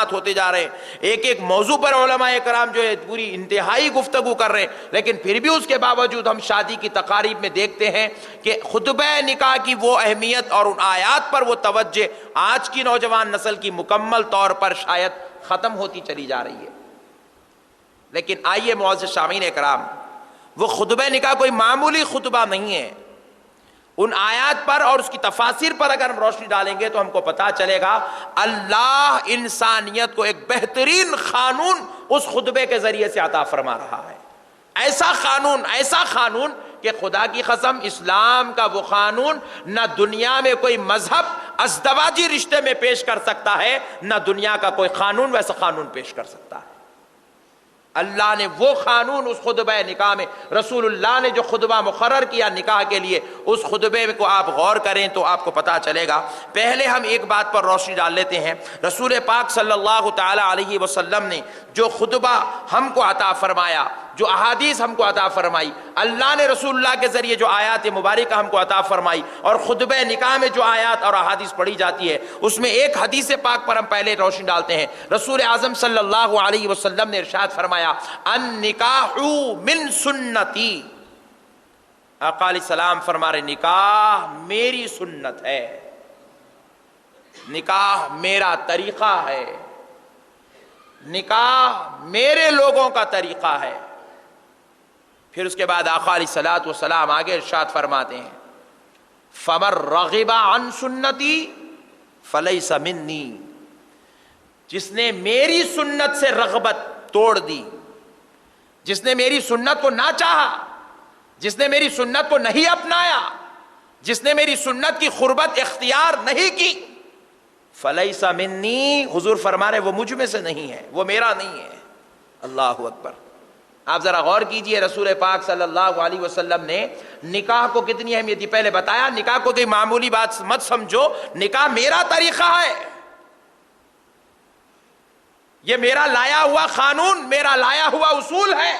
بیانات ہوتے جا رہے ہیں، ایک ایک موضوع پر علماء کرام جو ہے پوری انتہائی گفتگو کر رہے ہیں، لیکن پھر بھی اس کے باوجود ہم شادی کی تقاریب میں دیکھتے ہیں کہ خطبہ نکاح کی وہ اہمیت اور ان آیات پر وہ توجہ آج کی نوجوان نسل کی مکمل طور پر شاید ختم ہوتی چلی جا رہی ہے۔ لیکن آئیے معزز سامعین کرام، وہ خطبہ نکاح کوئی معمولی خطبہ نہیں ہے۔ ان آیات پر اور اس کی تفاسیر پر اگر ہم روشنی ڈالیں گے تو ہم کو پتا چلے گا اللہ انسانیت کو ایک بہترین قانون اس خطبے کے ذریعے سے عطا فرما رہا ہے۔ ایسا قانون کہ خدا کی قسم اسلام کا وہ قانون نہ دنیا میں کوئی مذہب ازدواجی رشتے میں پیش کر سکتا ہے، نہ دنیا کا کوئی قانون ویسا قانون پیش کر سکتا ہے۔ اللہ نے وہ قانون اس خطبہ نکاح میں، رسول اللہ نے جو خطبہ مقرر کیا نکاح کے لیے، اس خطبے کو آپ غور کریں تو آپ کو پتا چلے گا۔ پہلے ہم ایک بات پر روشنی ڈال لیتے ہیں، رسول پاک صلی اللہ تعالی علیہ وسلم نے جو خطبہ ہم کو عطا فرمایا، جو احادیث ہم کو عطا فرمائی، اللہ نے رسول اللہ کے ذریعے جو آیات مبارکہ ہم کو عطا فرمائی، اور خطبہ نکاح میں جو آیات اور احادیث پڑھی جاتی ہے اس میں ایک حدیث پاک پر ہم پہلے روشنی ڈالتے ہیں۔ رسول اعظم صلی اللہ علیہ وسلم نے ارشاد فرمایا النکاح من سنتی، آقا علیہ السلام فرما رہے نکاح میری سنت ہے، نکاح میرا طریقہ ہے، نکاح میرے لوگوں کا طریقہ ہے۔ پھر اس کے بعد آقا علیہ الصلوۃ والسلام آگے ارشاد فرماتے ہیں فَمَن رَغِبَ عَن سُنَّتِي فَلَيْسَ مِنِّي، جس نے میری سنت سے رغبت توڑ دی، جس نے میری سنت کو نہ چاہا، جس نے میری سنت کو نہیں اپنایا، جس نے میری سنت کی قربت اختیار نہیں کی، فلیس منی، حضور فرما رہے وہ مجھ میں سے نہیں ہے، وہ میرا نہیں ہے۔ اللہ اکبر۔ آپ ذرا غور کیجئے، رسول پاک صلی اللہ علیہ وسلم نے نکاح کو کتنی اہمیت دی۔ پہلے بتایا نکاح کو کوئی معمولی بات مت سمجھو، نکاح میرا طریقہ ہے، یہ میرا لایا ہوا قانون، میرا لایا ہوا اصول ہے۔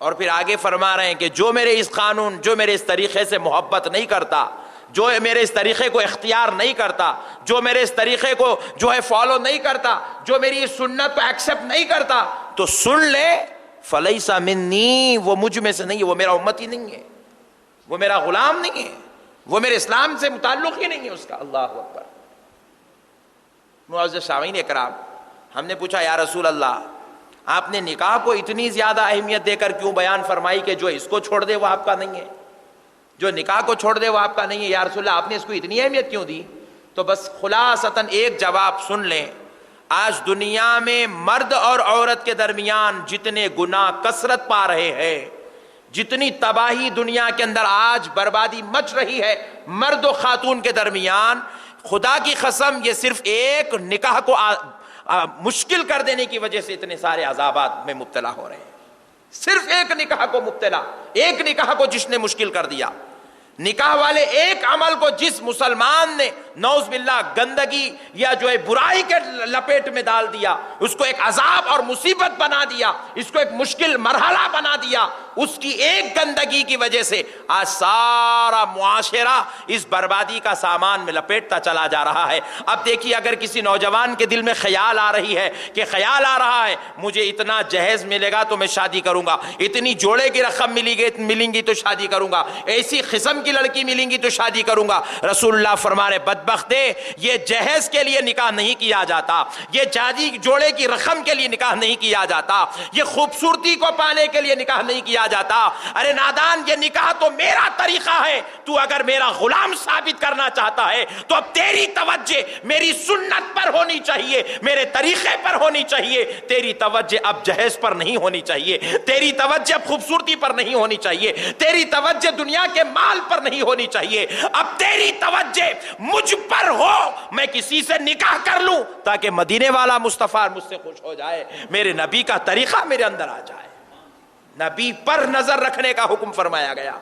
اور پھر آگے فرما رہے ہیں کہ جو میرے اس قانون، جو میرے اس طریقے سے محبت نہیں کرتا، جو میرے اس طریقے کو اختیار نہیں کرتا، جو میرے اس طریقے کو جو ہے فالو نہیں کرتا، جو میری اس سنت کو ایکسپٹ نہیں کرتا، تو سن لے فلیس منی، وہ مجھ میں سے نہیں ہے، وہ میرا امتی نہیں ہے، وہ میرا غلام نہیں ہے، وہ میرے اسلام سے متعلق ہی نہیں ہے اس کا۔ اللہ اکبر۔ معزز سامعین اکرام، ہم نے پوچھا یا رسول اللہ آپ نے نکاح کو اتنی زیادہ اہمیت دے کر کیوں بیان فرمائی کہ جو اس کو چھوڑ دے وہ آپ کا نہیں ہے، جو نکاح کو چھوڑ دے وہ آپ کا نہیں ہے، یا رسول اللہ آپ نے اس کو اتنی اہمیت کیوں دی؟ تو بس خلاصتاً ایک جواب سن لیں۔ آج دنیا میں مرد اور عورت کے درمیان جتنے گناہ کثرت پا رہے ہیں، جتنی تباہی دنیا کے اندر آج بربادی مچ رہی ہے مرد و خاتون کے درمیان، خدا کی قسم یہ صرف ایک نکاح کو مشکل کر دینے کی وجہ سے اتنے سارے عذابات میں مبتلا ہو رہے ہیں۔ صرف ایک نکاح کو مبتلا، ایک نکاح کو جس نے مشکل کر دیا، نکاح والے ایک عمل کو جس مسلمان نے نعوذ باللہ گندگی یا جو ہے برائی کے لپیٹ میں ڈال دیا، اس کو ایک عذاب اور مصیبت بنا دیا، اس کو ایک مشکل مرحلہ بنا دیا، اس کی ایک گندگی کی وجہ سے آج سارا معاشرہ اس بربادی کا سامان میں لپیٹتا چلا جا رہا ہے۔ اب دیکھیے اگر کسی نوجوان کے دل میں خیال آ رہی ہے کہ خیال آ رہا ہے مجھے اتنا جہیز ملے گا تو میں شادی کروں گا، اتنی جوڑے کی رقم ملیں گی تو شادی کروں گا، ایسی قسم کی لڑکی ملیں گی تو شادی کروں گا، رسول اللہ فرما رہے بدبختے یہ جہیز کے لیے نکاح نہیں کیا جاتا، یہ جادی جوڑے کی رقم کے لیے نکاح نہیں کیا جاتا، یہ خوبصورتی کو پانے کے لیے نکاح نہیں کیا جاتا۔ ارے نادان، یہ نکاح تو میرا طریقہ ہے، تو اگر میرا غلام ثابت کرنا چاہتا ہے تو اب تیری توجہ میری سنت پر ہونی چاہیے، میرے طریقے پر ہونی چاہیے، تیری توجہ اب جہیز پر نہیں ہونی چاہیے، تیری توجہ اب خوبصورتی پر نہیں ہونی چاہیے، تیری توجہ دنیا کے مال پر نہیں ہونی چاہیے، اب تیری توجہ مجھ پر ہو، میں کسی سے نکاح کر لوں تاکہ مدینے والا مصطفیٰ مجھ سے خوش ہو جائے، میرے نبی کا طریقہ میرے اندر آ جائے۔ نبی پر نظر رکھنے کا حکم فرمایا گیا۔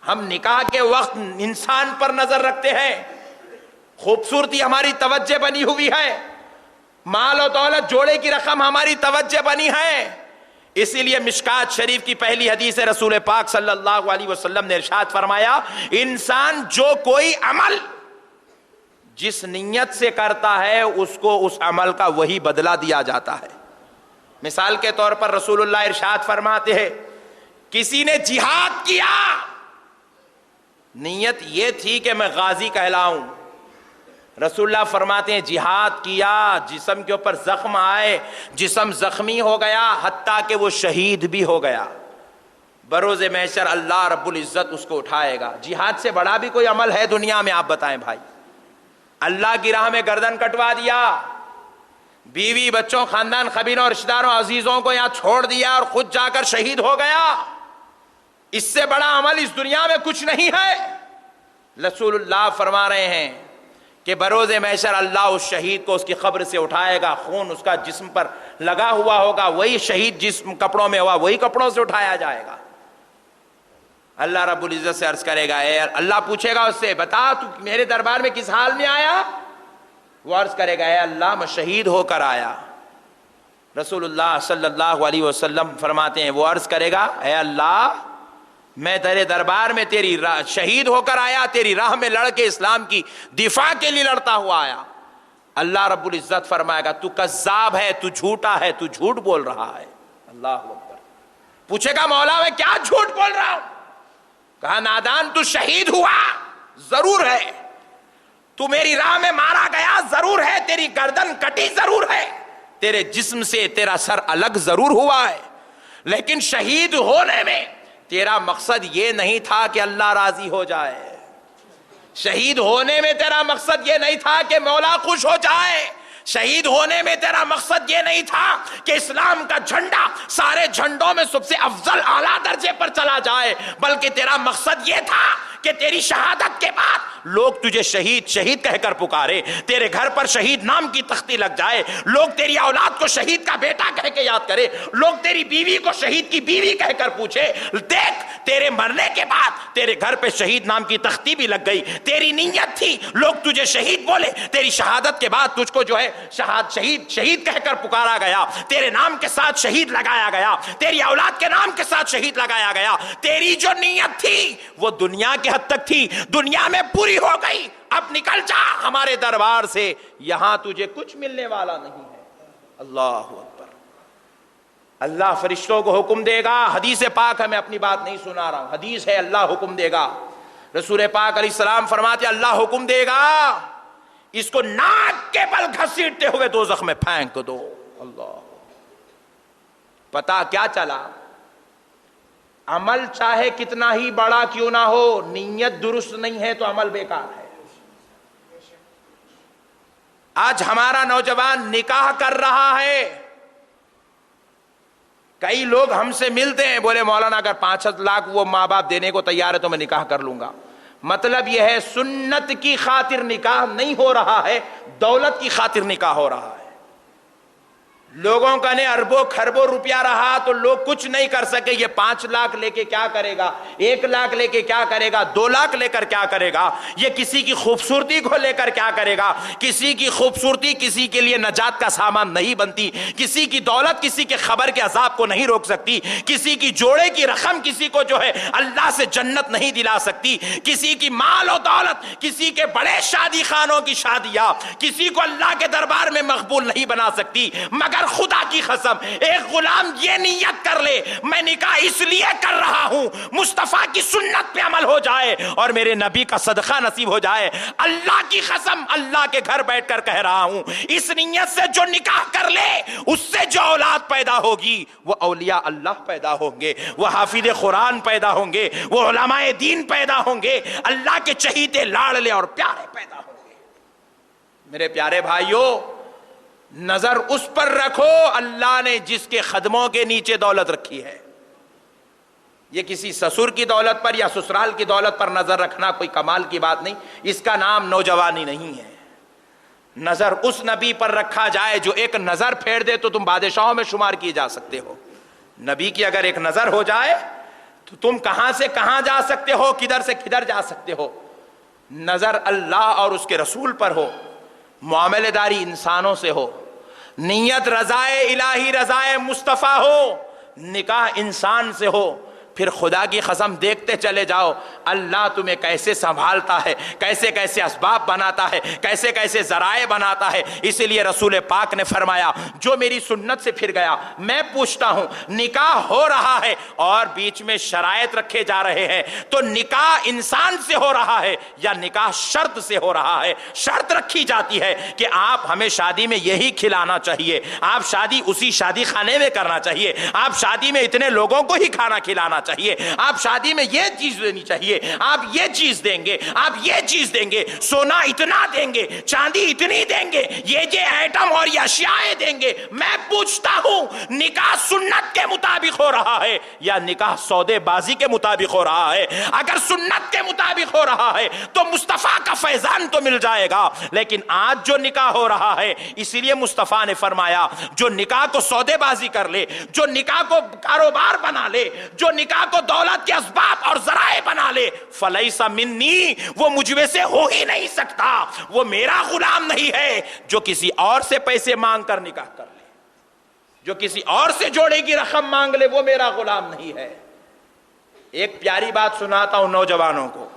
ہم نکاح کے وقت انسان پر نظر رکھتے ہیں، خوبصورتی ہماری توجہ بنی ہوئی ہے، مال و دولت جوڑے کی رقم ہماری توجہ بنی ہے۔ اسی لیے مشکات شریف کی پہلی حدیث رسول پاک صلی اللہ علیہ وسلم نے ارشاد فرمایا انسان جو کوئی عمل جس نیت سے کرتا ہے اس کو اس عمل کا وہی بدلہ دیا جاتا ہے. مثال کے طور پر رسول اللہ ارشاد فرماتے ہیں کسی نے جہاد کیا, نیت یہ تھی کہ میں غازی کہلاؤں. رسول اللہ فرماتے ہیں جہاد کیا, جسم کے اوپر زخم آئے, جسم زخمی ہو گیا, حتیٰ کہ وہ شہید بھی ہو گیا, بروز محشر اللہ رب العزت اس کو اٹھائے گا. جہاد سے بڑا بھی کوئی عمل ہے دنیا میں؟ آپ بتائیں بھائی. اللہ کی راہ میں گردن کٹوا دیا, بیوی بچوں خاندان قبیلوں اور رشتہ داروں عزیزوں کو یہاں چھوڑ دیا اور خود جا کر شہید ہو گیا, اس سے بڑا عمل اس دنیا میں کچھ نہیں ہے. رسول اللہ فرما رہے ہیں کہ بروز محشر اللہ اس شہید کو اس کی قبر سے اٹھائے گا, خون اس کا جسم پر لگا ہوا ہوگا, وہی شہید جسم کپڑوں میں ہوا وہی کپڑوں سے اٹھایا جائے گا. اللہ رب العزت سے عرض کرے گا, اے اللہ پوچھے گا اس سے بتا تو میرے دربار میں کس حال میں آیا؟ وہ عرض کرے گا اے اللہ میں شہید ہو کر آیا. رسول اللہ صلی اللہ علیہ وسلم فرماتے ہیں وہ عرض کرے گا اے اللہ میں تیرے دربار میں تیری شہید ہو کر آیا, تیری راہ میں لڑ کے اسلام کی دفاع کے لیے لڑتا ہوا آیا. اللہ رب العزت فرمائے گا تو کذاب ہے, تو جھوٹا ہے, تو جھوٹ بول رہا ہے. اللہ اکبر. پوچھے گا مولا میں کیا جھوٹ بول رہا ہوں؟ کہا نادان تو شہید ہوا ضرور ہے, تو میری راہ میں مارا گیا ضرور ہے, تیری گردن کٹی ضرور ہے, تیرے جسم سے تیرا سر الگ ضرور ہوا ہے, لیکن شہید ہونے میں تیرا مقصد یہ نہیں تھا کہ اللہ راضی ہو جائے. شہید ہونے میں تیرا مقصد یہ نہیں تھا کہ مولا خوش ہو جائے. شہید ہونے میں تیرا مقصد یہ نہیں تھا کہ اسلام کا جھنڈا سارے جھنڈوں میں سب سے افضل اعلیٰ درجے پر چلا جائے, بلکہ تیرا مقصد یہ تھا کہ تیری شہادت کے بعد لوگ تجھے شہید شہید کہہ کر پکارے, تیرے گھر پر شہید نام کی تختی لگ جائے, لوگ تیری اولاد کو شہید کا بیٹا کہہ کے یاد کرے, لوگ تیری بیوی کو شہید کی بیوی کہہ کر پوچھے دیکھ تیرے مرنے کے بعد تیرے گھر پہ شہید نام کی تختی بھی لگ گئی. تیری نیت تھی لوگ تجھے شہید بولے, تیری شہادت کے بعد تجھ کو جو ہے شہید شہید کہہ کر پکارا گیا, تیرے نام کے ساتھ شہید لگایا گیا, تیری اولاد کے نام کے ساتھ شہید لگایا گیا. تیری جو نیت تھی وہ دنیا کے حد تک تھی, دنیا میں پوری ہو گئی, اب نکل جا ہمارے دربار سے, یہاں تجھے کچھ ملنے والا نہیں ہے. اللہ اکبر. اللہ فرشتوں کو حکم دے گا, حدیث پاک ہے, میں اپنی بات نہیں سنا رہا ہوں, حدیث ہے, اللہ حکم دے گا. رسول پاک علیہ السلام فرماتے اللہ حکم دے گا اس کو ناک کے بل گھسیٹتے ہوئے دوزخ میں پھینک دو. اللہ. پتا کیا چلا؟ عمل چاہے کتنا ہی بڑا کیوں نہ ہو, نیت درست نہیں ہے تو عمل بیکار ہے. آج ہمارا نوجوان نکاح کر رہا ہے, کئی لوگ ہم سے ملتے ہیں بولے مولانا اگر 5 لاکھ وہ ماں باپ دینے کو تیار ہے تو میں نکاح کر لوں گا. مطلب یہ ہے سنت کی خاطر نکاح نہیں ہو رہا ہے, دولت کی خاطر نکاح ہو رہا ہے. لوگوں کا نے اربوں خربوں روپیہ رہا تو لوگ کچھ نہیں کر سکے. یہ 5 لاکھ لے کے کیا کرے گا, 1 لاکھ لے کے کیا کرے گا, 2 لاکھ لے کر کیا کرے گا, یہ کسی کی خوبصورتی کو لے کر کیا کرے گا. کسی کی خوبصورتی کسی کے لیے نجات کا سامان نہیں بنتی, کسی کی دولت کسی کے خبر کے عذاب کو نہیں روک سکتی, کسی کی جوڑے کی رقم کسی کو جو ہے اللہ سے جنت نہیں دلا سکتی, کسی کی مال و دولت, کسی کے بڑے شادی خانوں کی شادیاں کسی کو اللہ کے دربار میں مقبول نہیں بنا سکتی. مگر خدا کی قسم ایک غلام یہ نیت کر لے میں نکاح اس لیے کر رہا ہوں مصطفیٰ کی سنت پہ عمل ہو جائے اور میرے نبی کا صدقہ نصیب ہو جائے. اللہ کی قسم اللہ کے گھر بیٹھ کر کہہ رہا ہوں, اس نیت سے جو نکاح کر لے اس سے جو اولاد پیدا ہوگی وہ اولیاء اللہ پیدا ہوں گے, وہ حافظ قرآن پیدا ہوں گے, وہ علماء دین پیدا ہوں گے, اللہ کے چہیتے لاڈلے اور پیارے پیدا ہوں گے. میرے پیارے بھائیوں, نظر اس پر رکھو اللہ نے جس کے قدموں کے نیچے دولت رکھی ہے. یہ کسی سسر کی دولت پر یا سسرال کی دولت پر نظر رکھنا کوئی کمال کی بات نہیں, اس کا نام نوجوانی نہیں ہے. نظر اس نبی پر رکھا جائے جو ایک نظر پھیر دے تو تم بادشاہوں میں شمار کیے جا سکتے ہو. نبی کی اگر ایک نظر ہو جائے تو تم کہاں سے کہاں جا سکتے ہو, کدھر سے کدھر جا سکتے ہو. نظر اللہ اور اس کے رسول پر ہو, معاملے داری انسانوں سے ہو, نیت رضائے الہی رضائے مصطفیٰ ہو, نکاح انسان سے ہو, پھر خدا کی قسم دیکھتے چلے جاؤ اللہ تمہیں کیسے سنبھالتا ہے، کیسے کیسے اسباب بناتا ہے، کیسے کیسے ذرائع بناتا ہے۔ اسی لیے رسول پاک نے فرمایا جو میری سنت سے پھر گیا، میں پوچھتا ہوں نکاح ہو رہا ہے اور بیچ میں شرائط رکھے جا رہے ہیں، تو نکاح انسان سے ہو رہا ہے یا نکاح شرط سے ہو رہا ہے؟ شرط رکھی جاتی ہے کہ آپ ہمیں شادی میں یہی کھلانا چاہیے، آپ شادی اسی شادی خانے میں کرنا چاہیے، آپ شادی میں اتنے لوگوں کو ہی کھانا کھلانا چاہیے، آپ شادی میں یہ چیز دینی چاہیے، آپ یہ چیز دیں گے، آپ یہ چیز دیں گے، سونا اتنا دیں گے، چاندی اتنی دیں گے، یہ ایٹم اور یہ اشیاء دیں گے۔ میں پوچھتا ہوں نکاح سنت کے مطابق ہو رہا ہے یا نکاح سودے بازی کے مطابق ہو رہا ہے؟ اگر سنت کے مطابق ہو رہا ہے تو مصطفیٰ کا فیضان تو مل جائے گا، لیکن آج جو نکاح ہو رہا ہے، اسی لیے مصطفیٰ نے فرمایا جو نکاح کو سودے بازی کر لے، جو نکاح کو کاروبار بنا لے، جو نکاح کو دولت کے اسباب اور ذرائع بنا لے، فلیس منی، وہ مجھ میں سے ہو ہی نہیں سکتا، وہ میرا غلام نہیں ہے۔ جو کسی اور سے پیسے مانگ کر نکاح کر لے، جو کسی اور سے جوڑے کی رقم مانگ لے، وہ میرا غلام نہیں ہے۔ ایک پیاری بات سناتا ہوں نوجوانوں کو۔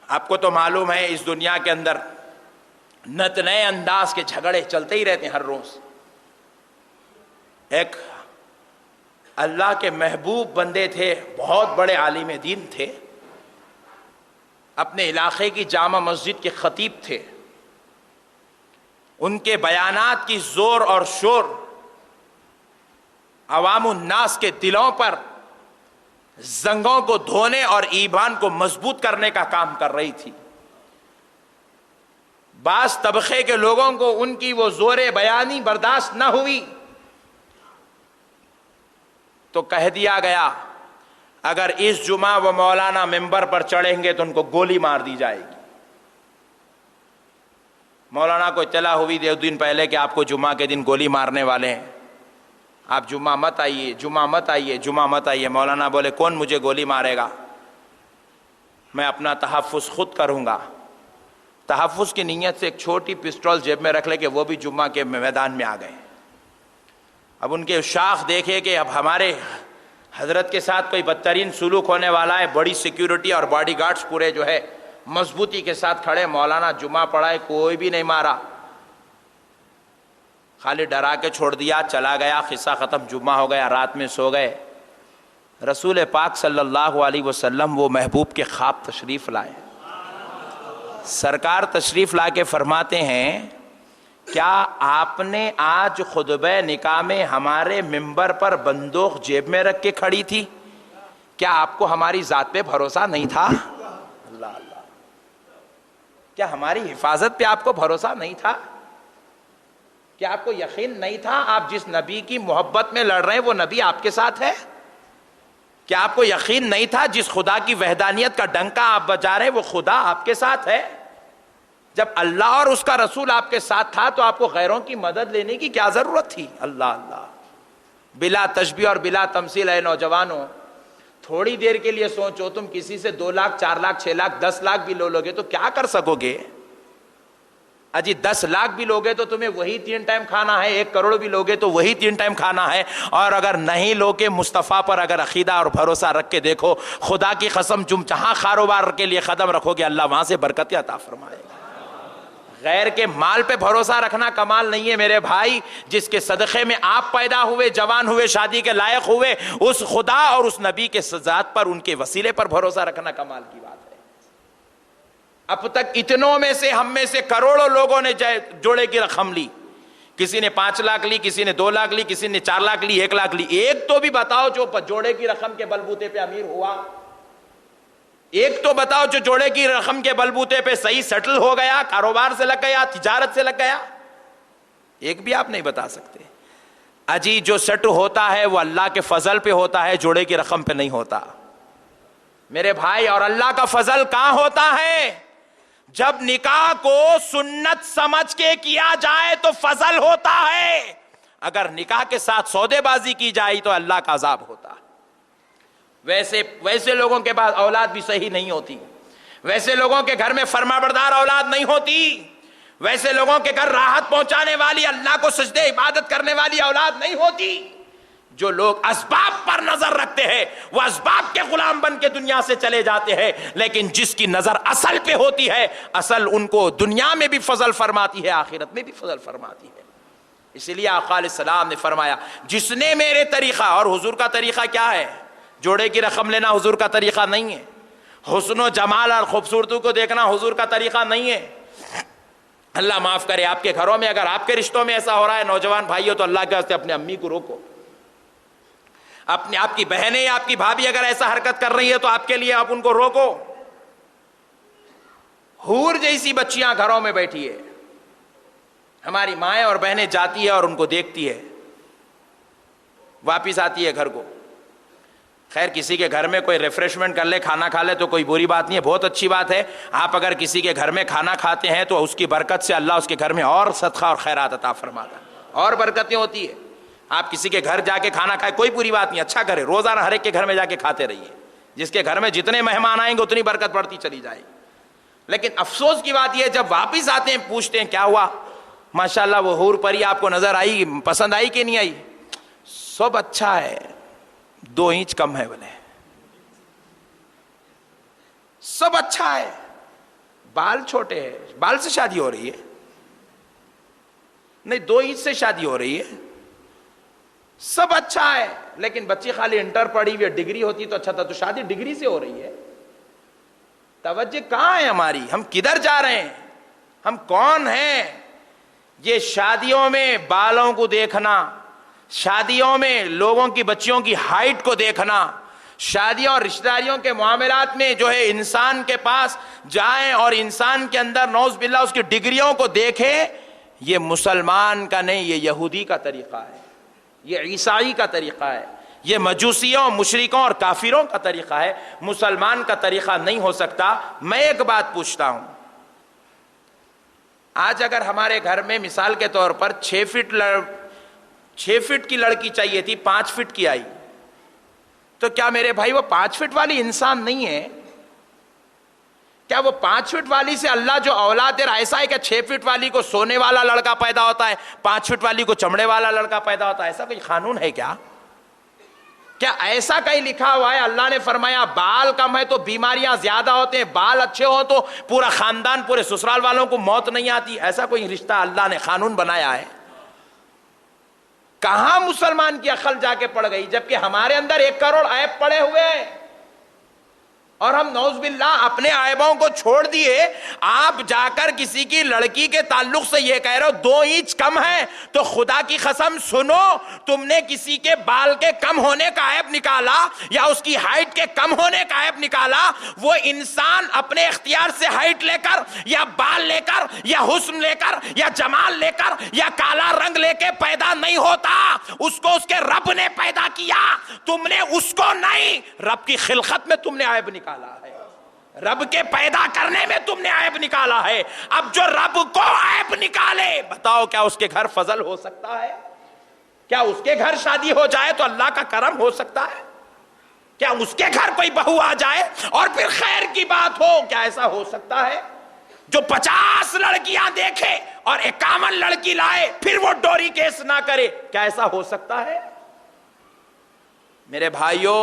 آپ کو تو معلوم ہے اس دنیا کے اندر نت نئے انداز کے جھگڑے چلتے ہی رہتے ہیں ہر روز۔ ایک اللہ کے محبوب بندے تھے، بہت بڑے عالم دین تھے، اپنے علاقے کی جامع مسجد کے خطیب تھے۔ ان کے بیانات کی زور اور شور عوام الناس کے دلوں پر زنگوں کو دھونے اور ایمان کو مضبوط کرنے کا کام کر رہی تھی۔ بعض طبقے کے لوگوں کو ان کی وہ زور بیانی برداشت نہ ہوئی تو کہہ دیا گیا اگر اس جمعہ وہ مولانا ممبر پر چڑھیں گے تو ان کو گولی مار دی جائے گی۔ مولانا کو اطلاع ہوئی 2 دن پہلے کہ آپ کو جمعہ کے دن گولی مارنے والے ہیں، آپ جمعہ مت آئیے، جمعہ مت آئیے، جمعہ مت آئیے۔ مولانا بولے کون مجھے گولی مارے گا، میں اپنا تحفظ خود کروں گا۔ تحفظ کی نیت سے ایک چھوٹی پسٹول جیب میں رکھ لے کہ وہ بھی جمعہ کے میدان میں آ گئے۔ اب ان کے شاخ دیکھے کہ اب ہمارے حضرت کے ساتھ کوئی بدترین سلوک ہونے والا ہے، بڑی سیکیورٹی اور باڈی گارڈز پورے جو ہے مضبوطی کے ساتھ کھڑے۔ مولانا جمعہ پڑھائے، کوئی بھی نہیں مارا، خالی ڈرا کے چھوڑ دیا، چلا گیا، قصہ ختم، جمعہ ہو گیا، رات میں سو گئے۔ رسول پاک صلی اللہ علیہ وسلم وہ محبوب کے خواب تشریف لائے۔ سرکار تشریف لا کے فرماتے ہیں کیا آپ نے آج خطبہ نکاح میں ہمارے ممبر پر بندوق جیب میں رکھ کے کھڑی تھی؟ کیا آپ کو ہماری ذات پہ بھروسہ نہیں تھا؟ اللہ اللہ، کیا ہماری حفاظت پہ آپ کو بھروسہ نہیں تھا؟ کیا آپ کو یقین نہیں تھا آپ جس نبی کی محبت میں لڑ رہے ہیں وہ نبی آپ کے ساتھ ہے؟ کیا آپ کو یقین نہیں تھا جس خدا کی وحدانیت کا ڈنکا آپ بجا رہے ہیں وہ خدا آپ کے ساتھ ہے؟ جب اللہ اور اس کا رسول آپ کے ساتھ تھا تو آپ کو غیروں کی مدد لینے کی کیا ضرورت تھی؟ اللہ اللہ، بلا تشبیہ اور بلا تمثیل۔ ہے نوجوانوں، تھوڑی دیر کے لیے سوچو، تم کسی سے 2 لاکھ 4 لاکھ 6 لاکھ 10 لاکھ بھی لو گے تو کیا کر سکو گے؟ اجی 10 لاکھ بھی لوگے تو تمہیں وہی 3 ٹائم کھانا ہے، 1 کروڑ بھی لوگے تو وہی 3 ٹائم کھانا ہے۔ اور اگر نہیں لوگے مصطفیٰ پر اگر عقیدہ اور بھروسہ رکھ کے دیکھو، خدا کی قسم تم جہاں کاروبار کے لیے قدم رکھو گے اللہ وہاں سے برکت عطا فرمائے گا۔ غیر کے مال پہ بھروسہ رکھنا کمال نہیں ہے میرے بھائی، جس کے صدقے میں آپ پیدا ہوئے، جوان ہوئے، شادی کے لائق ہوئے، اس خدا اور اس نبی کے ذات پر، ان کے وسیلے پر بھروسہ رکھنا کمال کی بات ہے۔ اب تک اتنوں میں سے ہم میں سے کروڑوں لوگوں نے جوڑے کی رقم لی، کسی نے 5 لاکھ لی، کسی نے 2 لاکھ لی، کسی نے 4 لاکھ لی، 1 لاکھ لی۔ ایک تو بھی بتاؤ جو جوڑے کی رقم کے بلبوتے پہ امیر ہوا، ایک تو بتاؤ جو جوڑے کی رقم کے بلبوتے پہ صحیح سیٹل ہو گیا، کاروبار سے لگ گیا، تجارت سے لگ گیا۔ ایک بھی آپ نہیں بتا سکتے۔ اجی جو سیٹ ہوتا ہے وہ اللہ کے فضل پہ ہوتا ہے، جوڑے کی رقم پہ نہیں ہوتا میرے بھائی۔ اور اللہ کا فضل کہاں ہوتا ہے؟ جب نکاح کو سنت سمجھ کے کیا جائے تو فضل ہوتا ہے، اگر نکاح کے ساتھ سودے بازی کی جائے تو اللہ کا عذاب ہوتا ہے۔ ویسے لوگوں کے پاس اولاد بھی صحیح نہیں ہوتی، ویسے لوگوں کے گھر میں فرما بردار اولاد نہیں ہوتی، ویسے لوگوں کے گھر راحت پہنچانے والی، اللہ کو سجدے عبادت کرنے والی اولاد نہیں ہوتی۔ جو لوگ اسباب پر نظر رکھتے ہیں وہ اسباب کے غلام بن کے دنیا سے چلے جاتے ہیں، لیکن جس کی نظر اصل پہ ہوتی ہے، اصل ان کو دنیا میں بھی فضل فرماتی ہے، آخرت میں بھی فضل فرماتی ہے۔ اسی لیے آقا علیہ السلام نے فرمایا جس نے میرے طریقہ، اور حضور کا طریقہ کیا ہے؟ جوڑے کی رقم لینا حضور کا طریقہ نہیں ہے، حسن و جمال اور خوبصورتی کو دیکھنا حضور کا طریقہ نہیں ہے۔ اللہ معاف کرے، آپ کے گھروں میں اگر آپ کے رشتوں میں ایسا ہو رہا ہے نوجوان بھائیوں، تو اللہ کے واسطے اپنے امی کو روکو، آپ کی بہنیں یا آپ کی بھابھی اگر ایسا حرکت کر رہی ہے تو آپ کے لیے آپ ان کو روکو۔ حور جیسی بچیاں گھروں میں بیٹھی ہے، ہماری مائیں اور بہنیں جاتی ہے اور ان کو دیکھتی ہے، واپس آتی ہے گھر کو۔ خیر کسی کے گھر میں کوئی ریفریشمنٹ کر لے، کھانا کھا لے تو کوئی بری بات نہیں ہے، بہت اچھی بات ہے۔ آپ اگر کسی کے گھر میں کھانا کھاتے ہیں تو اس کی برکت سے اللہ اس کے گھر میں اور صدقہ اور خیرات عطا فرماتا ہے، اور برکتیں ہوتی ہے۔ آپ کسی کے گھر جا کے کھانا کھائے کوئی بری بات نہیں، اچھا کرے، روزانہ ہر ایک کے گھر میں جا کے کھاتے رہیے، جس کے گھر میں جتنے مہمان آئیں گے اتنی برکت بڑھتی چلی جائے گی۔ لیکن افسوس کی بات یہ جب واپس آتے ہیں پوچھتے ہیں کیا ہوا، ماشاءاللہ وہ حور پری آپ کو نظر آئی، پسند آئی کہ نہیں آئی؟ سب اچھا ہے، 2 انچ کم ہے، بولے سب اچھا ہے، بال چھوٹے ہیں، بال سے شادی ہو رہی ہے؟ نہیں، 2 انچ سے شادی ہو رہی ہے، سب اچھا ہے، لیکن بچی خالی انٹر پڑھی ہوئی، ڈگری ہوتی تو اچھا تھا، تو شادی ڈگری سے ہو رہی ہے۔ توجہ کہاں ہے ہماری؟ ہم کدھر جا رہے ہیں؟ ہم کون ہیں؟ یہ شادیوں میں بالوں کو دیکھنا، شادیوں میں لوگوں کی بچیوں کی ہائٹ کو دیکھنا، شادیوں اور رشتہ داریوں کے معاملات میں جو ہے انسان کے پاس جائیں اور انسان کے اندر نعوذ باللہ اس کی ڈگریوں کو دیکھیں، یہ مسلمان کا نہیں، یہ یہودی کا طریقہ ہے، یہ عیسائی کا طریقہ ہے، یہ مجوسیوں، مشرکوں اور کافروں کا طریقہ ہے، مسلمان کا طریقہ نہیں ہو سکتا۔ میں ایک بات پوچھتا ہوں، آج اگر ہمارے گھر میں مثال کے طور پر 6 فٹ کی لڑکی چاہیے تھی، 5 فٹ کی آئی، تو کیا میرے بھائی وہ 5 فٹ والی انسان نہیں ہے؟ کیا وہ 5 فٹ والی سے اللہ جو اولاد دے رہا ایسا ہے کہ 6 فٹ والی کو سونے والا لڑکا پیدا ہوتا ہے، 5 فٹ والی کو چمڑے والا لڑکا پیدا ہوتا ہے؟ ایسا کوئی قانون ہے کیا؟ کیا ایسا کہیں لکھا ہوا ہے؟ اللہ نے فرمایا بال کم ہے تو بیماریاں زیادہ ہوتے ہیں، بال اچھے ہو تو پورا خاندان، پورے سسرال والوں کو موت نہیں آتی؟ ایسا کوئی رشتہ اللہ نے قانون بنایا ہے؟ کہاں مسلمان کی عقل جا کے پڑ گئی؟ جبکہ ہمارے اندر 1 کروڑ عیب پڑے ہوئے ہیں، اور ہم نعوذ باللہ اپنے عیبوں کو چھوڑ دیے۔ آپ جا کر کسی کی لڑکی کے تعلق سے یہ کہہ رہے ہو 2 انچ کم ہے، تو خدا کی قسم سنو، تم نے کسی کے بال کے کم ہونے کا عیب نکالا یا اس کی ہائٹ کے کم ہونے کا عیب نکالا، وہ انسان اپنے اختیار سے ہائٹ لے کر یا بال لے کر یا حسن لے کر یا جمال لے کر یا کالا رنگ لے کے پیدا نہیں ہوتا، اس کو اس کے رب نے پیدا کیا، تم نے اس کو نہیں۔ رب کی خلقت میں تم نے عیب نکالا ہے، رب کے پیدا کرنے میں تم نے عیب نکالا ہے۔ اب جو رب کو عیب نکالے، بتاؤ کیا اس کے گھر فضل ہو سکتا ہے؟ کیا اس کے گھر شادی ہو جائے تو اللہ کا کرم ہو سکتا ہے؟ کیا اس کے گھر کوئی بہو آ جائے اور پھر خیر کی بات ہو؟ کیا ایسا ہو سکتا ہے؟ جو 50 لڑکیاں دیکھے اور 51 لڑکی لائے پھر وہ ڈوری کیس نہ کرے، کیا ایسا ہو سکتا ہے؟ میرے بھائیوں،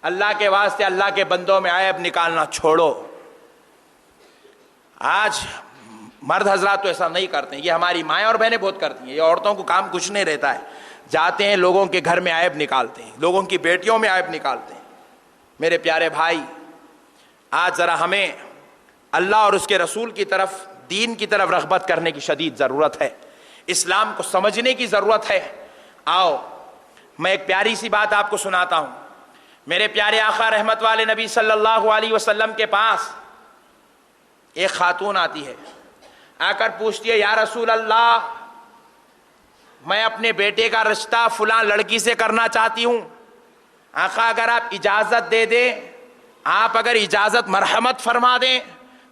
اللہ کے واسطے اللہ کے بندوں میں عیب نکالنا چھوڑو۔ آج مرد حضرات تو ایسا نہیں کرتے ہیں، یہ ہماری مائیں اور بہنیں بہت کرتی ہیں، یہ عورتوں کو کام کچھ نہیں رہتا ہے، جاتے ہیں لوگوں کے گھر میں عیب نکالتے ہیں، لوگوں کی بیٹیوں میں عیب نکالتے ہیں۔ میرے پیارے بھائی، آج ذرا ہمیں اللہ اور اس کے رسول کی طرف، دین کی طرف رغبت کرنے کی شدید ضرورت ہے، اسلام کو سمجھنے کی ضرورت ہے۔ آؤ میں ایک پیاری سی بات آپ کو سناتا ہوں۔ میرے پیارے آقا رحمت والے نبی صلی اللہ علیہ وسلم کے پاس ایک خاتون آتی ہے، آ کر پوچھتی ہے یا رسول اللہ، میں اپنے بیٹے کا رشتہ فلاں لڑکی سے کرنا چاہتی ہوں، آقا اگر آپ اجازت دے دیں، آپ اگر اجازت مرحمت فرما دیں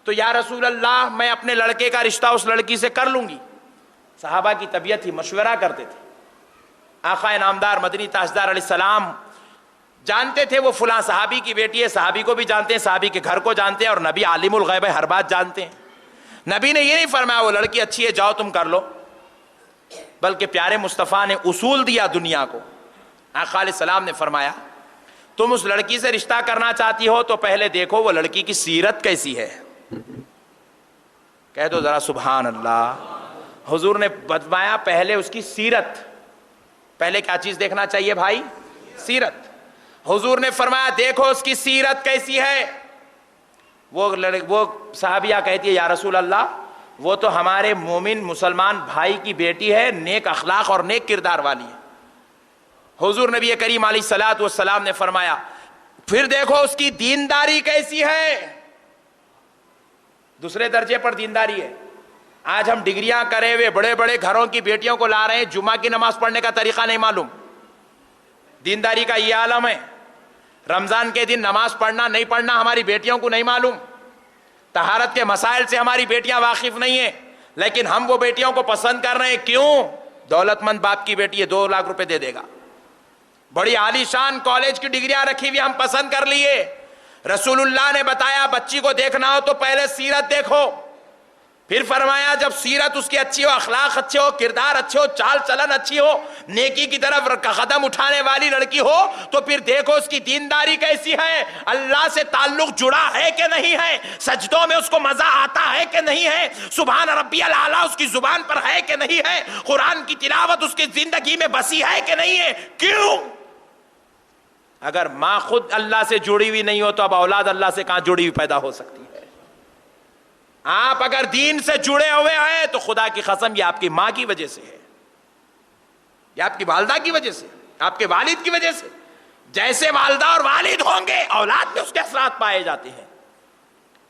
تو یا رسول اللہ میں اپنے لڑکے کا رشتہ اس لڑکی سے کر لوں گی۔ صحابہ کی طبیعت ہی مشورہ کرتے تھے۔ آقا نامدار مدنی تاجدار علیہ السلام جانتے تھے وہ فلاں صحابی کی بیٹی ہے، صحابی کو بھی جانتے ہیں، صحابی کے گھر کو جانتے ہیں، اور نبی عالم الغیب ہے، ہر بات جانتے ہیں۔ نبی نے یہ نہیں فرمایا وہ لڑکی اچھی ہے جاؤ تم کر لو، بلکہ پیارے مصطفیٰ نے اصول دیا دنیا کو، آقا علیہ السلام نے فرمایا تم اس لڑکی سے رشتہ کرنا چاہتی ہو تو پہلے دیکھو وہ لڑکی کی سیرت کیسی ہے. کہہ دو ذرا سبحان اللہ. حضور نے بتایا پہلے اس کی سیرت. پہلے کیا چیز دیکھنا چاہیے بھائی؟ سیرت. حضور نے فرمایا دیکھو اس کی سیرت کیسی ہے. وہ صحابیہ کہتی ہے یا رسول اللہ وہ تو ہمارے مومن مسلمان بھائی کی بیٹی ہے, نیک اخلاق اور نیک کردار والی ہے. حضور نبی کریم علیہ الصلوۃ والسلام نے فرمایا پھر دیکھو اس کی دینداری کیسی ہے. دوسرے درجے پر دینداری ہے. آج ہم ڈگریاں کرے ہوئے بڑے بڑے گھروں کی بیٹیوں کو لا رہے ہیں, جمعہ کی نماز پڑھنے کا طریقہ نہیں معلوم. دینداری کا یہ عالم ہے. رمضان کے دن نماز پڑھنا نہیں پڑھنا ہماری بیٹیوں کو نہیں معلوم. طہارت کے مسائل سے ہماری بیٹیاں واقف نہیں ہیں, لیکن ہم وہ بیٹیوں کو پسند کر رہے ہیں. کیوں؟ دولت مند باپ کی بیٹی ہے, 2 لاکھ روپے دے دے گا. بڑی عالی شان کالج کی ڈگریاں رکھی ہوئی ہم پسند کر لیے. رسول اللہ نے بتایا بچی کو دیکھنا ہو تو پہلے سیرت دیکھو. پھر فرمایا جب سیرت اس کی اچھی ہو, اخلاق اچھے ہو, کردار اچھے ہو, چال چلن اچھی ہو, نیکی کی طرف قدم اٹھانے والی لڑکی ہو تو پھر دیکھو اس کی دینداری کیسی ہے, اللہ سے تعلق جڑا ہے کہ نہیں ہے, سجدوں میں اس کو مزہ آتا ہے کہ نہیں ہے, سبحان ربی الاعلیٰ اس کی زبان پر ہے کہ نہیں ہے, قرآن کی تلاوت اس کی زندگی میں بسی ہے کہ نہیں ہے. کیوں؟ اگر ماں خود اللہ سے جڑی ہوئی نہیں ہو تو اب اولاد اللہ سے کہاں جڑی ہوئی پیدا ہو سکتی ہے. آپ اگر دین سے جڑے ہوئے ہیں تو خدا کی قسم یہ آپ کی ماں کی وجہ سے ہے, یہ آپ کی والدہ کی وجہ سے, آپ کے والد کی وجہ سے. جیسے والدہ اور والد ہوں گے اولاد میں اس کے اثرات پائے جاتے ہیں.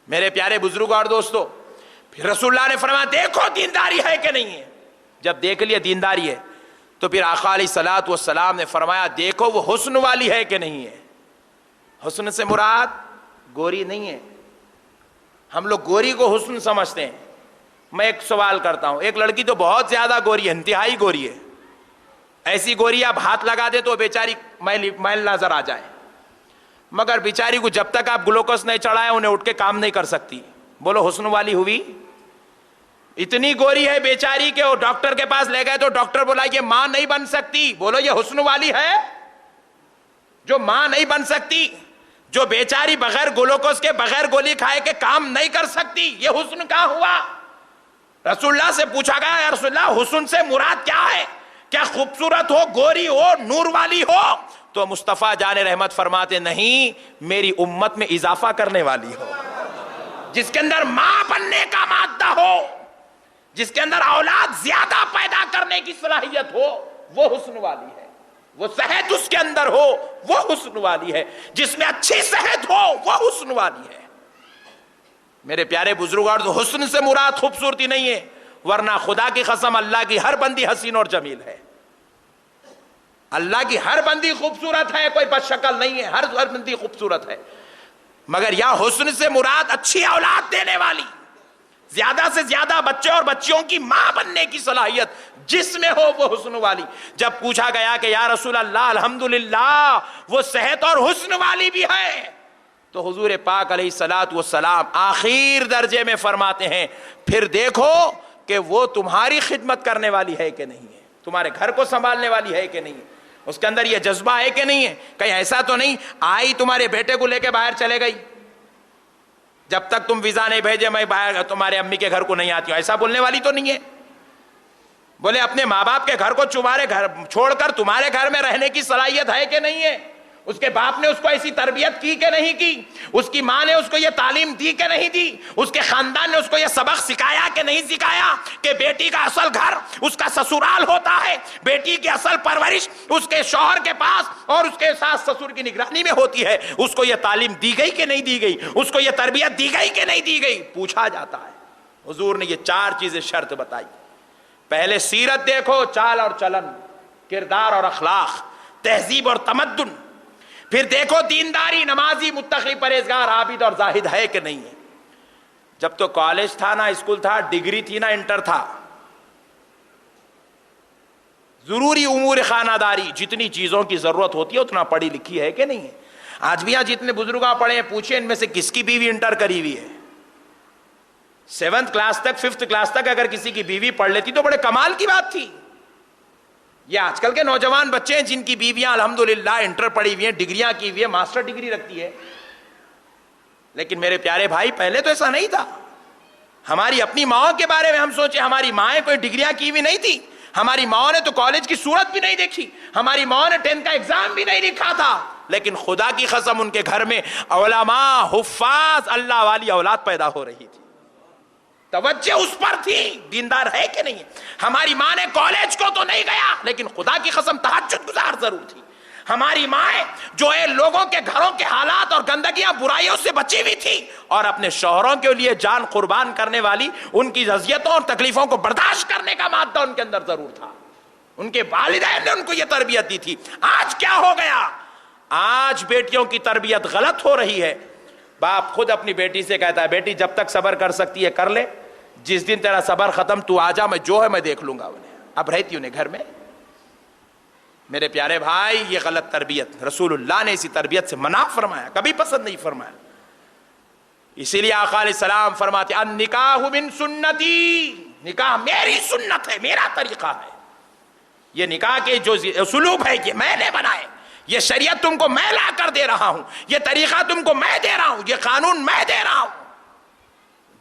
میرے پیارے بزرگوں اور دوستو, پھر رسول اللہ نے فرمایا دیکھو دینداری ہے کہ نہیں ہے. جب دیکھ لیا دینداری ہے تو پھر آقا علیہ الصلوۃ والسلام نے فرمایا دیکھو وہ حسن والی ہے کہ نہیں ہے. حسن سے مراد گوری نہیں ہے. ہم لوگ گوری کو حسن سمجھتے ہیں. میں ایک سوال کرتا ہوں, ایک لڑکی تو بہت زیادہ گوری ہے, انتہائی گوری ہے, ایسی گوری آپ ہاتھ لگا دے تو بیچاری میل نظر آ جائے, مگر بیچاری کو جب تک آپ گلوکوز نہیں چڑھائے انہیں اٹھ کے کام نہیں کر سکتی. بولو حسن والی ہوئی؟ اتنی گوری ہے بیچاری کہ وہ ڈاکٹر کے پاس لے گئے تو ڈاکٹر بولا یہ ماں نہیں بن سکتی. بولو یہ حسن والی ہے جو ماں نہیں بن سکتی, جو بیچاری بغیر گلوکوز کے بغیر گولی کھائے کے کام نہیں کر سکتی. یہ حسن کہاں ہوا؟ رسول اللہ سے پوچھا گیا یا رسول اللہ حسن سے مراد کیا ہے؟ کیا خوبصورت ہو, گوری ہو, نور والی ہو؟ تو مصطفیٰ جان رحمت فرماتے نہیں, میری امت میں اضافہ کرنے والی ہو, جس کے اندر ماں بننے کا مادہ ہو, جس کے اندر اولاد زیادہ پیدا کرنے کی صلاحیت ہو, وہ حسن والی ہے. وہ صحت اس کے اندر ہو وہ حسن والی ہے. جس میں اچھی صحت ہو وہ حسن والی ہے. میرے پیارے بزرگوں, حسن سے مراد خوبصورتی نہیں ہے, ورنہ خدا کی قسم اللہ کی ہر بندی حسین اور جمیل ہے. اللہ کی ہر بندی خوبصورت ہے, کوئی بد شکل نہیں ہے, ہر بندی خوبصورت ہے. مگر یا حسن سے مراد اچھی اولاد دینے والی, زیادہ سے زیادہ بچے اور بچیوں کی ماں بننے کی صلاحیت جس میں ہو وہ حسن والی. جب پوچھا گیا کہ یا رسول اللہ الحمدللہ وہ صحت اور حسن والی بھی ہے, تو حضور پاک علیہ الصلوۃ والسلام آخر درجے میں فرماتے ہیں پھر دیکھو کہ وہ تمہاری خدمت کرنے والی ہے کہ نہیں ہے, تمہارے گھر کو سنبھالنے والی ہے کہ نہیں ہے, اس کے اندر یہ جذبہ ہے کہ نہیں ہے. کہیں ایسا تو نہیں آئی تمہارے بیٹے کو لے کے باہر چلے گئی, جب تک تم ویزا نہیں بھیجے میں باہر تمہارے امی کے گھر کو نہیں آتی ہوں, ایسا بولنے والی تو نہیں ہے. بولے اپنے ماں باپ کے گھر کو تمہارے گھر چھوڑ کر تمہارے گھر میں رہنے کی صلاحیت ہے کہ نہیں ہے. اس کے باپ نے اس کو ایسی تربیت کی کہ نہیں کی, اس کی ماں نے اس کو یہ تعلیم دی کہ نہیں دی, اس کے خاندان نے اس کو یہ سبق سکھایا کہ نہیں سکھایا کہ بیٹی کا اصل گھر اس کا سسرال ہوتا ہے, بیٹی کی اصل پرورش اس کے شوہر کے پاس اور اس کے ساس سسر کی نگرانی میں ہوتی ہے. اس کو یہ تعلیم دی گئی کہ نہیں دی گئی, اس کو یہ تربیت دی گئی کہ نہیں دی گئی, پوچھا جاتا ہے. حضور نے یہ 4 چیزیں شرط بتائی. پہلے سیرت دیکھو, چال اور چلن, کردار اور اخلاق, تہذیب اور تمدن. پھر دیکھو دینداری, نمازی, متقی, پرہیزگار, عابد اور زاہد ہے کہ نہیں ہے. جب تو کالج تھا نہ اسکول تھا, ڈگری تھی نہ انٹر تھا, ضروری امور خانہ داری جتنی چیزوں کی ضرورت ہوتی ہے اتنا پڑھی لکھی ہے کہ نہیں ہے. آج بھی یہاں جتنے بزرگ پڑھے ہیں پوچھیں ان میں سے کس کی بیوی انٹر کری ہوئی ہے. 7th کلاس تک 5th کلاس تک اگر کسی کی بیوی پڑھ لیتی تو بڑے کمال کی بات تھی. یہ آج کل کے نوجوان بچے ہیں جن کی بیویاں الحمدللہ انٹر پڑھی ہوئی ہیں، ڈگریاں کی ہوئی ہیں، ماسٹر ڈگری رکھتی ہے. لیکن میرے پیارے بھائی پہلے تو ایسا نہیں تھا. ہماری اپنی ماؤں کے بارے میں ہم سوچیں، ہماری مائیں کوئی ڈگریاں کی ہوئی نہیں تھی، ہماری ماؤں نے تو کالج کی صورت بھی نہیں دیکھی، ہماری ماؤں نے 10th کا ایگزام بھی نہیں لکھا تھا، لیکن خدا کی قسم ان کے گھر میں علماء، حفاظ، اللہ والی اولاد پیدا ہو رہی تھی. توجہ اس پر تھی دیندار ہے کہ نہیں. ہماری ماں نے کالج کو تو نہیں گیا لیکن خدا کی قسم تہجد گزار ضرور تھی. ہماری مائیں جو ہے لوگوں کے گھروں کے حالات اور گندگیاں برائیوں سے بچی ہوئی تھی اور اپنے شوہروں کے لیے جان قربان کرنے والی، ان کی اذیتوں اور تکلیفوں کو برداشت کرنے کا مادہ ان کے اندر ضرور تھا. ان کے والدین نے ان کو یہ تربیت دی تھی. آج کیا ہو گیا؟ آج بیٹیوں کی تربیت غلط ہو رہی ہے. باپ خود اپنی بیٹی سے کہتا ہے بیٹی جب تک صبر کر سکتی ہے کر لے، جس دن تیرا صبر ختم تو آ جا، میں جو ہے میں دیکھ لوں گا انہیں. اب رہتی انہیں گھر میں. میرے پیارے بھائی یہ غلط تربیت، رسول اللہ نے اسی تربیت سے منع فرمایا، کبھی پسند نہیں فرمایا. اسی لیے آقا علیہ السلام فرماتے النکاح من سنتی، نکاح میری سنت ہے، میرا طریقہ ہے. یہ نکاح کے جو اسلوب ہے یہ میں نے بنائے، یہ شریعت تم کو میں لا کر دے رہا ہوں، یہ طریقہ تم کو میں دے رہا ہوں، یہ قانون میں دے رہا ہوں.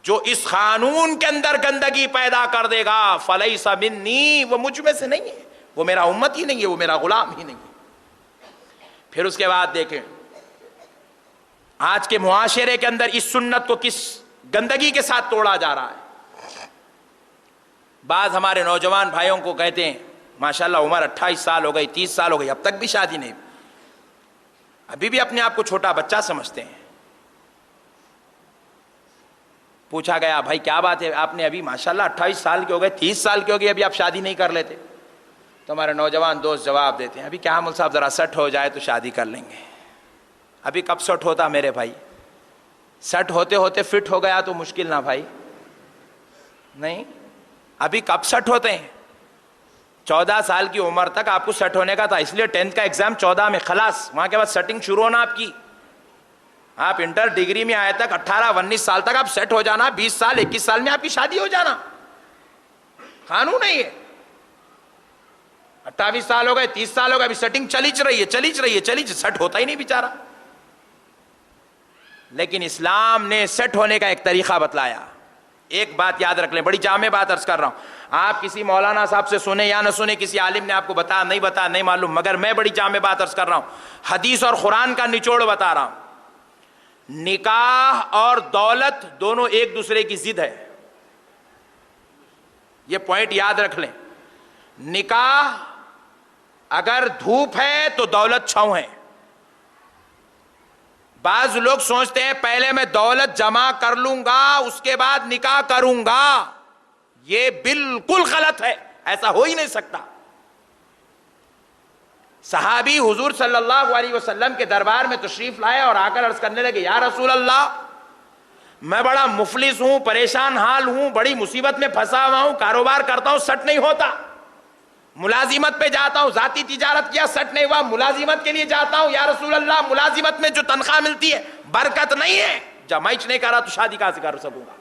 جو اس قانون کے اندر گندگی پیدا کر دے گا فلیس منی، وہ مجھ میں سے نہیں ہے، وہ میرا امت ہی نہیں ہے، وہ میرا غلام ہی نہیں ہے. پھر اس کے بعد دیکھیں آج کے معاشرے کے اندر اس سنت کو کس گندگی کے ساتھ توڑا جا رہا ہے. بعض ہمارے نوجوان بھائیوں کو کہتے ہیں ماشاءاللہ عمر 28 سال ہو گئی، 30 سال ہو گئی، اب تک بھی شادی نہیں، ابھی بھی اپنے آپ کو چھوٹا بچہ سمجھتے ہیں. پوچھا گیا بھائی کیا بات ہے، آپ نے ابھی ماشاءاللہ 28 سال کے ہو گئے، 30 سال کے ہو گئے، ابھی آپ شادی نہیں کر لیتے؟ تو ہمارے نوجوان دوست جواب دیتے ہیں ابھی کیا مول صاحب ذرا سیٹ ہو جائے تو شادی کر لیں گے. ابھی کب سیٹ ہوتا میرے بھائی؟ سیٹ ہوتے ہوتے فٹ ہو گیا تو مشکل نہ بھائی، نہیں ابھی کب سیٹ ہوتے ہیں؟ 14 سال کی عمر تک آپ کو سیٹ ہونے کا تھا، اس لیے 10th کا ایگزام 14 میں خلاص، وہاں کے بعد سیٹنگ شروع ہونا آپ کی. آپ انٹر ڈگری میں آئے تک 18-19 سال تک آپ سیٹ ہو جانا، 20 سال 21 سال میں آپ کی شادی ہو جانا. قانون نہیں ہے. 28 سال ہو گئے، 30 سال ہو گئے، ابھی سیٹنگ چلی سیٹ ہوتا ہی نہیں بیچارہ. لیکن اسلام نے سیٹ ہونے کا ایک طریقہ بتلایا. ایک بات یاد رکھ لیں، بڑی جامع بات عرض کر رہا ہوں، آپ کسی مولانا صاحب سے سنیں یا نہ سنیں، کسی عالم نے آپ کو بتا نہیں معلوم، مگر میں بڑی جامع بات عرض کر رہا ہوں، حدیث اور قرآن کا نچوڑ بتا رہا ہوں. نکاح اور دولت دونوں ایک دوسرے کی ضد ہے، یہ پوائنٹ یاد رکھ لیں. نکاح اگر دھوپ ہے تو دولت چھاؤں ہے. بعض لوگ سوچتے ہیں پہلے میں دولت جمع کر لوں گا اس کے بعد نکاح کروں گا، یہ بالکل غلط ہے، ایسا ہو ہی نہیں سکتا. صحابی حضور صلی اللہ علیہ وسلم کے دربار میں تشریف لائے اور آ کر عرض کرنے لگے یا رسول اللہ میں بڑا مفلس ہوں، پریشان حال ہوں، بڑی مصیبت میں پھنسا ہوا ہوں، کاروبار کرتا ہوں سٹ نہیں ہوتا، ملازمت پہ جاتا ہوں، ذاتی تجارت کیا سٹ نہیں ہوا، ملازمت کے لیے جاتا ہوں، یا رسول اللہ ملازمت میں جو تنخواہ ملتی ہے برکت نہیں ہے، جب میں نہیں کرا تو شادی کہاں سے کر سکوں گا.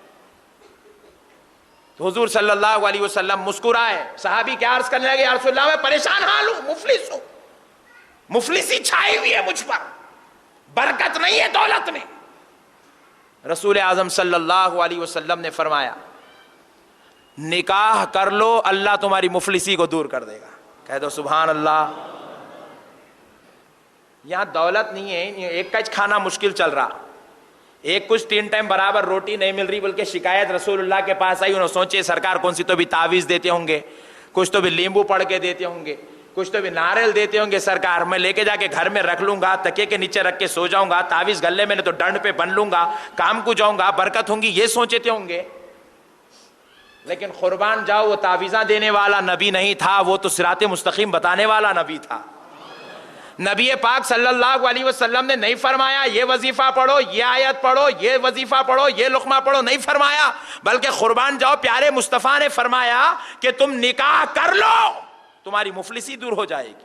تو حضور صلی اللہ علیہ وسلم مسکرائے. صحابی کیا عرض کرنے لگے یا رسول اللہ میں پریشان حال ہوں، مفلس ہوں، مفلسی چھائی ہوئی ہے مجھ پر، برکت نہیں ہے دولت میں. رسول اعظم صلی اللہ علیہ وسلم نے فرمایا نکاح کر لو اللہ تمہاری مفلسی کو دور کر دے گا. کہہ دو سبحان اللہ. یہاں دولت نہیں ہے، ایک کچھ کھانا مشکل چل رہا، ایک کچھ 3 ٹائم برابر روٹی نہیں مل رہی، بلکہ شکایت رسول اللہ کے پاس آئی. انہوں نے سوچے سرکار کون سی تو بھی تعویذ دیتے ہوں گے، کچھ تو بھی لیمبو پڑھ کے دیتے ہوں گے، کچھ تو بھی ناریل دیتے ہوں گے، سرکار میں لے کے جا کے گھر میں رکھ لوں گا، تکیے کے نیچے رکھ کے سو جاؤں گا، تعویذ گلے میں نے تو ڈنڈ پہ بن لوں گا، کام کو جاؤں گا، برکت ہوں گی، یہ سوچتے ہوں گے. لیکن قربان جاؤ وہ تعویذاں دینے والا نبی نہیں تھا، وہ تو صراط مستقیم بتانے والا نبی تھا. نبی پاک صلی اللہ علیہ وسلم نے نہیں فرمایا یہ وظیفہ پڑھو، یہ آیت پڑھو، یہ وظیفہ پڑھو، یہ لقمہ پڑھو، نہیں فرمایا، بلکہ قربان جاؤ پیارے مصطفیٰ نے فرمایا کہ تم نکاح کر لو، تمہاری مفلسی دور ہو جائے گی،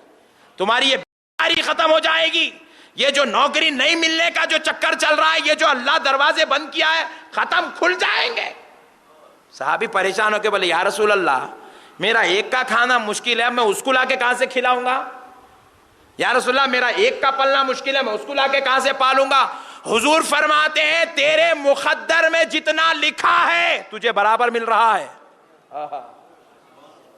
تمہاری یہ بیماری ختم ہو جائے گی، یہ جو نوکری نہیں ملنے کا جو چکر چل رہا ہے، یہ جو اللہ دروازے بند کیا ہے ختم، کھل جائیں گے. صحابی پریشان ہو کے بولے یا رسول اللہ میرا ایک کا کھانا مشکل ہے، میں اس کو لا کے کہاں سے کھلاؤں گا؟ یا رسول اللہ میرا ایک کا پلنا مشکل ہے، میں اس کو لا کے کہاں سے پالوں گا؟ حضور فرماتے ہیں تیرے مقدر میں جتنا لکھا ہے تجھے برابر مل رہا ہے،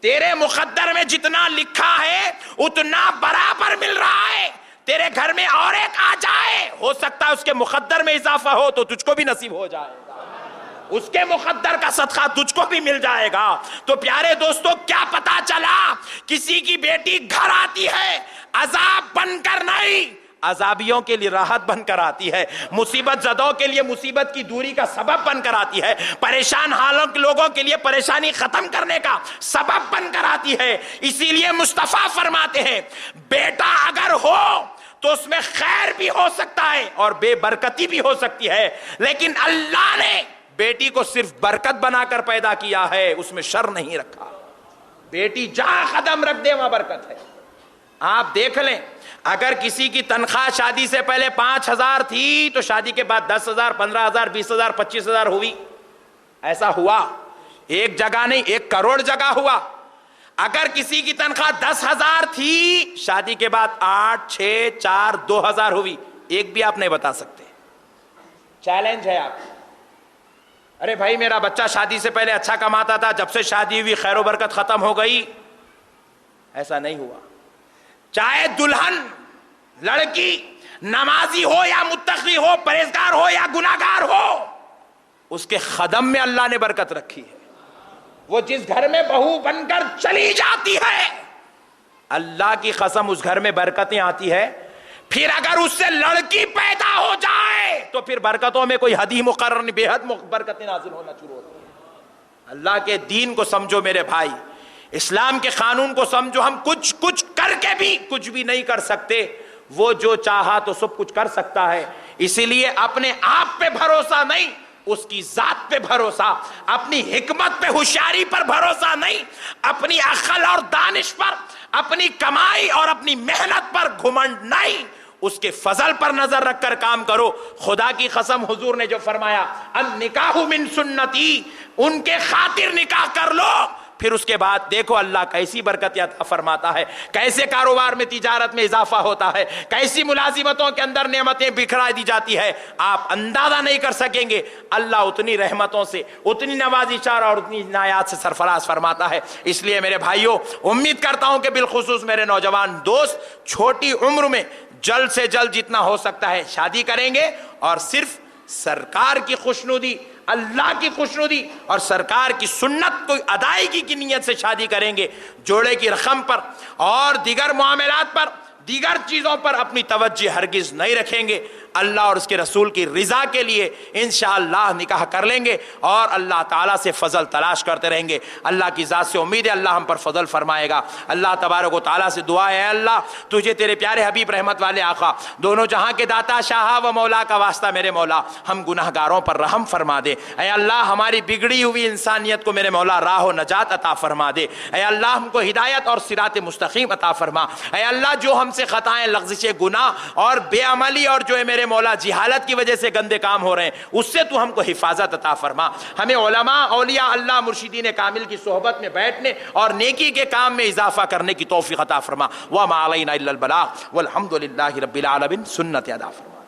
تیرے مقدر میں جتنا لکھا ہے اتنا برابر مل رہا ہے۔ تیرے گھر میں اور ایک آ جائے، ہو سکتا ہے اس کے مقدر میں اضافہ ہو تو تجھ کو بھی نصیب ہو جائے گا، اس کے مقدر کا صدقہ تجھ کو بھی مل جائے گا۔ تو پیارے دوستو، کیا پتا چلا؟ کسی کی بیٹی گھر آتی ہے عذاب بن کر نہیں، عذابیوں کے لیے راحت بن کر آتی ہے، مصیبت زدوں کے لیے مصیبت کی دوری کا سبب بن کر آتی ہے، پریشان حالوں کے لوگوں کے لیے پریشانی ختم کرنے کا سبب بن کر آتی ہے۔ اسی لیے مصطفیٰ فرماتے ہیں بیٹا اگر ہو تو اس میں خیر بھی ہو سکتا ہے اور بے برکتی بھی ہو سکتی ہے، لیکن اللہ نے بیٹی کو صرف برکت بنا کر پیدا کیا ہے، اس میں شر نہیں رکھا۔ بیٹی جہاں قدم رکھ دے وہاں برکت ہے۔ آپ دیکھ لیں، اگر کسی کی تنخواہ شادی سے پہلے 5,000 تھی تو شادی کے بعد 10,000 15,000 20,000 25,000 ہوئی، ایسا ہوا؟ ایک جگہ نہیں، 1 کروڑ جگہ ہوا۔ اگر کسی کی تنخواہ 10,000 تھی شادی کے بعد 8 6 4 2,000 ہوئی، ایک بھی آپ نہیں بتا سکتے۔ چیلنج ہے آپ۔ ارے بھائی میرا بچہ شادی سے پہلے اچھا کماتا تھا، جب سے شادی ہوئی خیر و برکت ختم ہو گئی، ایسا نہیں ہوا۔ چاہے دلہن لڑکی نمازی ہو یا متقی ہو، پرہیزگار ہو یا گناہگار ہو، اس کے قدم میں اللہ نے برکت رکھی ہے۔ وہ جس گھر میں بہو بن کر چلی جاتی ہے، اللہ کی قسم اس گھر میں برکتیں آتی ہے۔ پھر اگر اس سے لڑکی پیدا ہو جائے تو پھر برکتوں میں کوئی حد ہی مقرر نہیں، بے حد برکتیں نازل ہونا شروع ہوتی ہیں۔ اللہ کے دین کو سمجھو میرے بھائی، اسلام کے قانون کو سمجھو۔ ہم کچھ کر کے بھی کچھ بھی نہیں کر سکتے، وہ جو چاہا تو سب کچھ کر سکتا ہے۔ اسی لیے اپنے آپ پہ بھروسہ نہیں، اس کی ذات پہ بھروسہ، اپنی حکمت پہ ہوشیاری پر بھروسہ نہیں، اپنی عقل اور دانش پر، اپنی کمائی اور اپنی محنت پر گھمنڈ نہیں، اس کے فضل پر نظر رکھ کر کام کرو۔ خدا کی قسم حضور نے جو فرمایا النکاح من سنتی، ان کے خاطر نکاح کر لو، پھر اس کے بعد دیکھو اللہ کیسی برکت عطا فرماتا ہے، کیسے کاروبار میں تجارت میں اضافہ ہوتا ہے، کیسی ملازمتوں کے اندر نعمتیں بکھرا دی جاتی ہے، آپ اندازہ نہیں کر سکیں گے۔ اللہ اتنی رحمتوں سے، اتنی نوازشات اور اتنی عنایات سے سرفراز فرماتا ہے۔ اس لیے میرے بھائیوں، امید کرتا ہوں کہ بالخصوص میرے نوجوان دوست چھوٹی عمر میں جلد سے جلد جتنا ہو سکتا ہے شادی کریں گے، اور صرف سرکار کی خوشنودی، اللہ کی خوشنودی اور سرکار کی سنت کو ادائیگی کی نیت سے شادی کریں گے۔ جوڑے کی رقم پر اور دیگر معاملات پر، دیگر چیزوں پر اپنی توجہ ہرگز نہیں رکھیں گے۔ اللہ اور اس کے رسول کی رضا کے لیے انشاءاللہ نکاح کر لیں گے اور اللہ تعالیٰ سے فضل تلاش کرتے رہیں گے۔ اللہ کی ذات سے امید ہے اللہ ہم پر فضل فرمائے گا۔ اللہ تبارک و تعالیٰ سے دعا ہے اللہ تجھے تیرے پیارے حبیب رحمت والے آقا دونوں جہاں کے داتا شاہ و مولا کا واسطہ میرے مولا ہم گناہ گاروں پر رحم فرما دے۔ اے اللہ ہماری بگڑی ہوئی انسانیت کو میرے مولا راہ و نجات عطا فرما دے۔ اے اللہ ہم کو ہدایت اور صراط مستقیم عطا فرما۔ اے اللہ جو ہم سے خطائیں، لغزشیں، گناہ اور بے عملی اور جو ہے میرے مولا جہالت کی وجہ سے گندے کام ہو رہے ہیں، اس سے تو ہم کو حفاظت عطا فرما۔ ہمیں علماء، اولیاء اللہ، مرشدین کامل کی صحبت میں بیٹھنے اور نیکی کے کام میں اضافہ کرنے کی توفیق عطا فرما۔ وما علینا الا البلاغ والحمد للہ رب العالمین۔ سنت ادا فرما۔